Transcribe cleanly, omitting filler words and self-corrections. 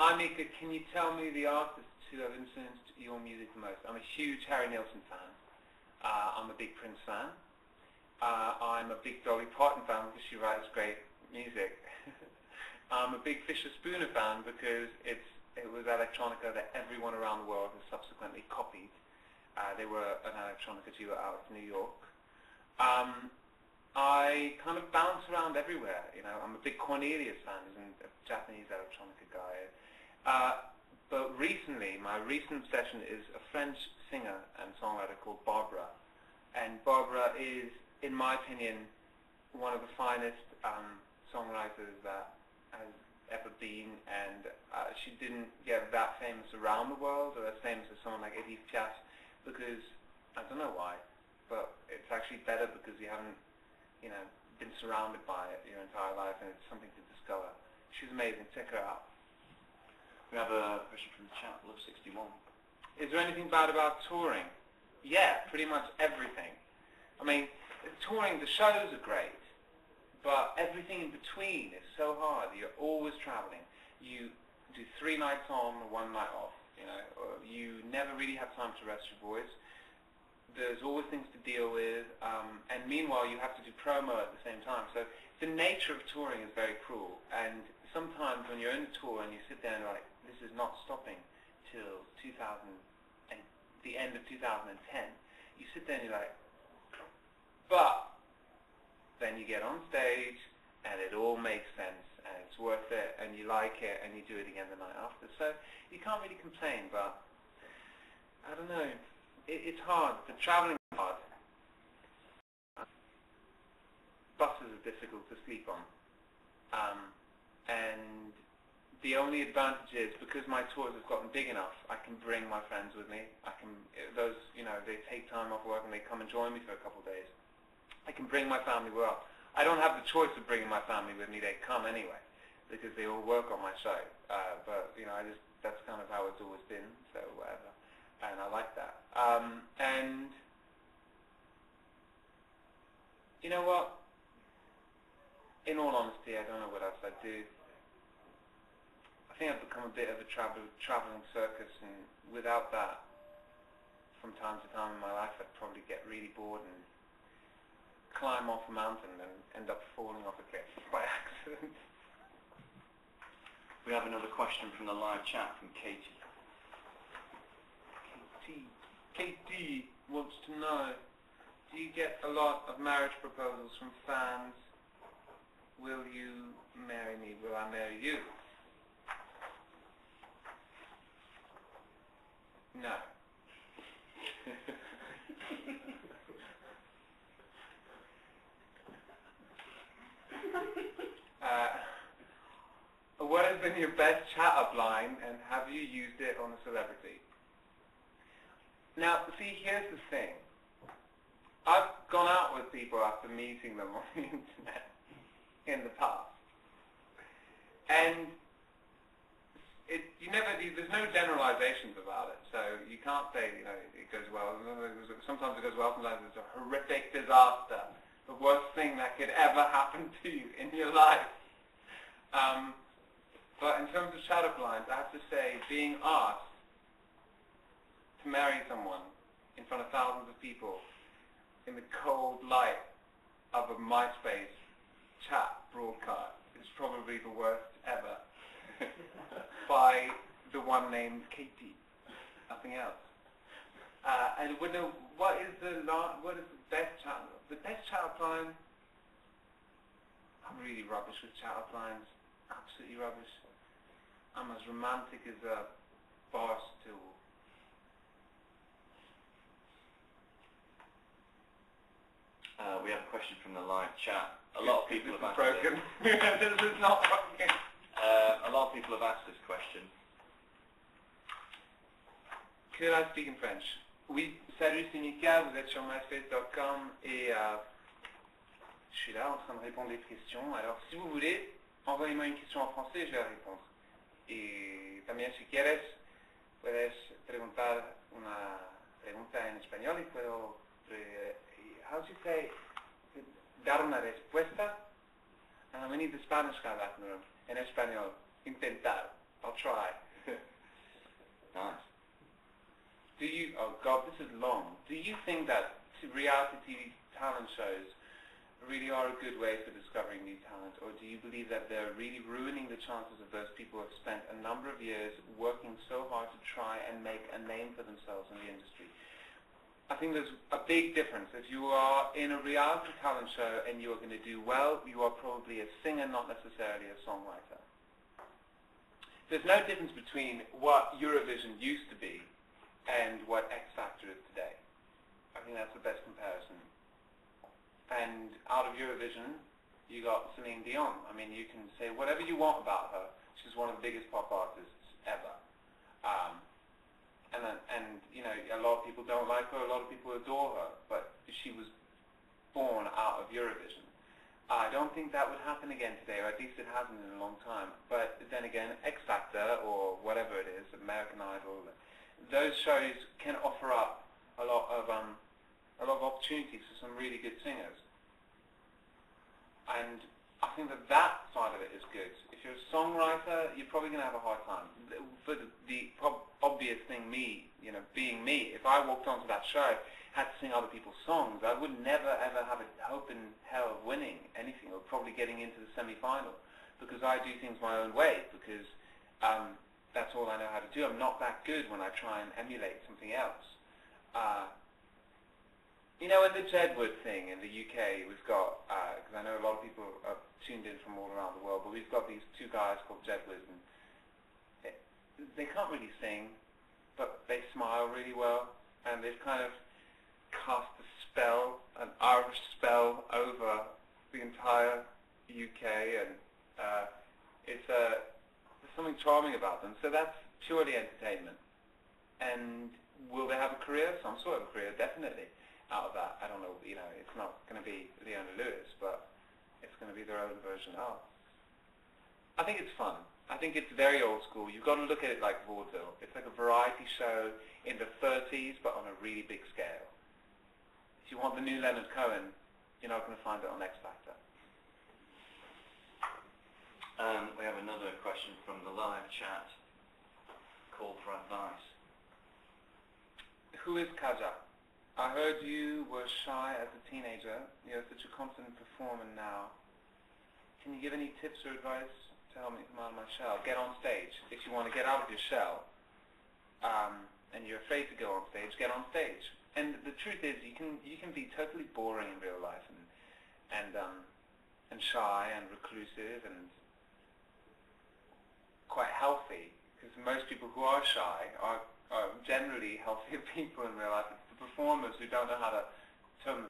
Hi Mika, can you tell me the artists who have influenced your music the most? I'm a huge Harry Nilsson fan. I'm a big Prince fan. I'm a big Dolly Parton fan because she writes great music. I'm a big Fisher Spooner fan because it was electronica that everyone around the world has subsequently copied. They were an electronica duo out of New York. I kind of bounce around everywhere. You know, I'm a big Cornelius fan, and a Japanese electronica guy. But recently, my recent obsession is a French singer and songwriter called Barbara. And Barbara is, in my opinion, one of the finest songwriters that has ever been. And she didn't get that famous around the world, or as famous as someone like Edith Piaf, because I don't know why, but it's actually better because you haven't, you know, been surrounded by it your entire life, and it's something to discover. She's amazing. Check her out. We have a question from the chat, Love61. Is there anything bad about touring? Yeah, pretty much everything. I mean, touring, the shows are great, but everything in between is so hard. You're always traveling. You do 3 nights on, 1 night off. You know, or you never really have time to rest your voice. There's always things to deal with, and meanwhile you have to do promo at the same time. So the nature of touring is very cruel, and sometimes when you're in a tour and you sit there and you're like, this is not stopping till the end of 2010, you sit there and you're like, but then you get on stage and it all makes sense and it's worth it and you like it and you do it again the night after. So you can't really complain, but I don't know. It's hard. The traveling is hard. Buses are difficult to sleep on. And the only advantage is, because my tours have gotten big enough, I can bring my friends with me. Those, you know, they take time off work and they come and join me for a couple of days. I can bring my family well. I don't have the choice of bringing my family with me. They come anyway, because they all work on my show. But, you know, that's kind of how it's always been, so whatever. And I like that. And you know what? In all honesty, I don't know what else I'd do. I think I've become a bit of a traveling circus, and without that, from time to time in my life, I'd probably get really bored and climb off a mountain and end up falling off a cliff by accident. We have another question from the live chat from Katie. Katie wants to know, do you get a lot of marriage proposals from fans? Will you marry me? Will I marry you? No. What has been your best chat-up line, and have you used it on a celebrity? Now, see, here's the thing. I've gone out with people after meeting them on the internet in the past. And there's no generalizations about it. So you can't say, you know, it goes well. Sometimes it goes well, sometimes it's a horrific disaster. The worst thing that could ever happen to you in your life. But in terms of chat-up lines, I have to say, being asked to marry someone in front of thousands of people in the cold light of a MySpace chat broadcast is probably the worst ever. By the one named Katie, nothing else. And what is the best chat? The best chat-up line? I'm really rubbish with chat-up lines. Absolutely rubbish. I'm as romantic as a bar stool. We have a question from the live chat. A lot of people have asked broken. This is not broken. A lot of people have asked this question. Could I speak in French? Oui, salut, c'est Mika, vous êtes sur MySpace.com et je suis là en train de répondre des questions. Alors, si vous voulez, envoyez-moi une question en français et je vais répondre. Y también, si quieres, puedes preguntar una pregunta en español y puedo, how do you say, dar una respuesta? We need the Spanish guy back in the room. En español. Intentar. I'll try. Nice. Do you? Oh God, this is long. Do you think that reality TV talent shows really are a good way for discovering new talent, or do you believe that they're really ruining the chances of those people who have spent a number of years working so hard to try and make a name for themselves in the industry? I think there's a big difference. If you are in a reality talent show and you are going to do well, you are probably a singer, not necessarily a songwriter. There's no difference between what Eurovision used to be and what X Factor is today. I think that's the best comparison. And out of Eurovision, you got Celine Dion. I mean, you can say whatever you want about her. She's one of the biggest pop artists ever. And you know, a lot of people don't like her, a lot of people adore her, but she was born out of Eurovision. I don't think that would happen again today, or at least it hasn't in a long time. But then again, X Factor, or whatever it is, American Idol, those shows can offer up a lot of opportunities for some really good singers. And I think that that side of it is good. If you're a songwriter, you're probably going to have a hard time. For the obvious thing, being me, if I walked onto that show, had to sing other people's songs, I would never ever have a hope in hell of winning anything, or probably getting into the semi-final, because I do things my own way, because that's all I know how to do. I'm not that good when I try and emulate something else. You know, in the Jedward thing in the UK, we've got, because I know a lot of people are tuned in from all around the world, but we've got these two guys called Jedward, and they can't really sing, but they smile really well, and they've kind of cast a spell, an Irish spell, over the entire UK, and there's something charming about them. So that's purely entertainment. And will they have a career? Some sort of career, definitely. Out of that, I don't know, you know, it's not going to be Leona Lewis, but it's going to be their own version of. I think it's fun. I think it's very old school. You've got to look at it like vaudeville. It's like a variety show in the 30s, but on a really big scale. If you want the new Leonard Cohen, you're not going to find it on X Factor. We have another question from the live chat. Call for advice. Who is Kaja? I heard you were shy as a teenager. You're such a confident performer now. Can you give any tips or advice to help me come out of my shell? Get on stage. If you want to get out of your shell, and you're afraid to go on stage, get on stage. And the truth is, you can be totally boring in real life, and shy and reclusive and quite healthy. Because most people who are shy are generally healthier people in real life. It's the performers who don't know how to turn